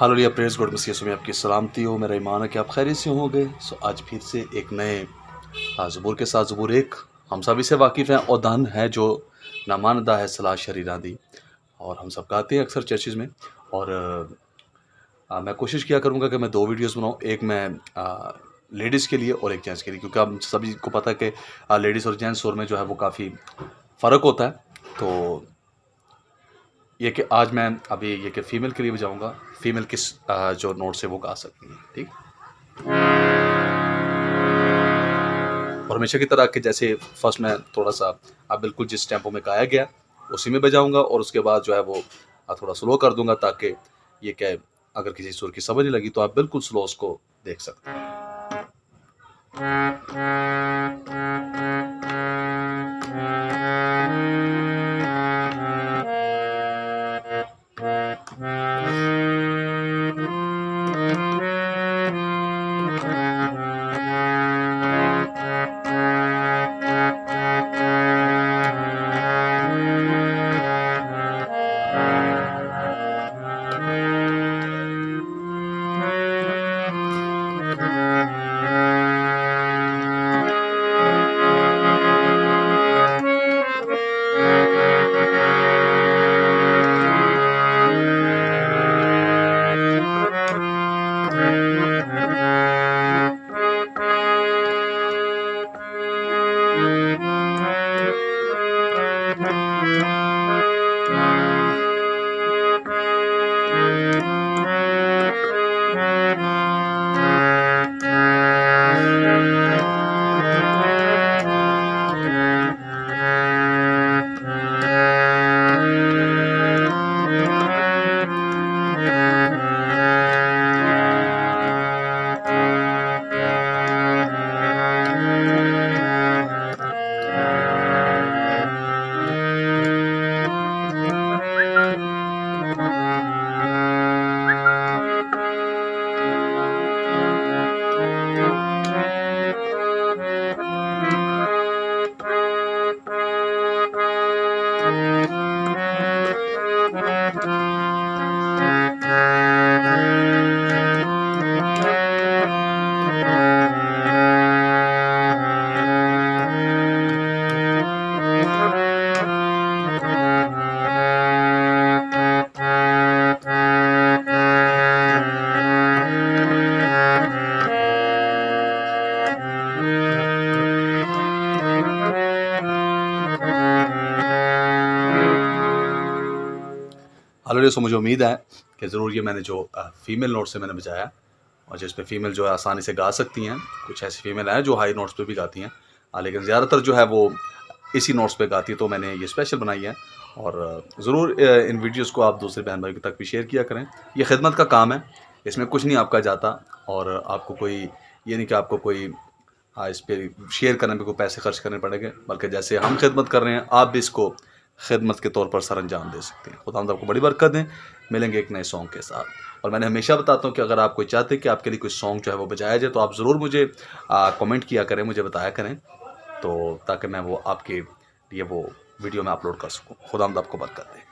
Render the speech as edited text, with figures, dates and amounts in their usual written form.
हालो लिया press God मसीह में आपकी सलामती हो। मेरा ईमान है कि आप खैरियत से होंगे। आज फिर से एक नए ज़बूर के साथ ज़बूर एक हम सभी से वाकिफ़ हैं और धन है जो नामानदा है सलाह शरीरा दी, और हम सब गाते हैं अक्सर चर्चिज़ में। और मैं कोशिश किया करूँगा कि मैं 2 वीडियोज़ बनाऊँ, एक मैं लेडीज़ के लिए और एक जेंट्स के लिए, क्योंकि हम सभी को पता है कि लेडीज़ और जेंट्स और में जो है वो काफ़ी फ़र्क होता है। तो ये कि आज मैं अभी ये कि फ़ीमेल के लिए बजाऊँगा, फ़ीमेल किस जो नोट से वो गा सकती हैं, ठीक। और हमेशा की तरह कि जैसे फर्स्ट मैं थोड़ा-सा बिल्कुल जिस टेम्पो में गाया गया उसी में बजाऊँगा, और उसके बाद जो है वो थोड़ा स्लो कर दूँगा, ताकि ये कि अगर किसी सुर की समझ नहीं लगी तो आप बिल्कुल स्लो उसको देख सकते हैं। हालांकि सो मुझे उम्मीद है कि ज़रूर ये मैंने जो फ़ीमेल नोट से मैंने बजाया, और जिस पे फ़ीमेल जो है आसानी से गा सकती हैं। कुछ ऐसी फ़ीमेल हैं जो हाई नोट्स पे भी गाती हैं, लेकिन ज़्यादातर जो है वो इसी नोट्स पे गाती है, तो मैंने ये स्पेशल बनाई है। और ज़रूर इन वीडियोज़ को आप दूसरे बहन भाई तक भी शेयर किया करें। ये खिदमत का काम है, इसमें कुछ नहीं आपका जाता, और आपको कोई ये नहीं कि आपको कोई इस पर शेयर करने पे कोई पैसे खर्च करने पड़ेंगे, बल्कि जैसे हम खिदमत कर रहे हैं आप भी इसको खिदमत के तौर पर सर अंजाम दे सकते हैं। खुदा आपको बड़ी बरकत दें। मिलेंगे एक नए सॉन्ग के साथ। और मैंने हमेशा बताता हूँ कि अगर आप कोई चाहते हैं कि आपके लिए कोई सॉन्ग जो है वो बजाया जाए, तो आप ज़रूर मुझे कमेंट किया करें, मुझे बताया करें, तो ताकि मैं वो आपके लिए वो वीडियो में अपलोड कर सकूँ। खुदा आपको बरकत दें।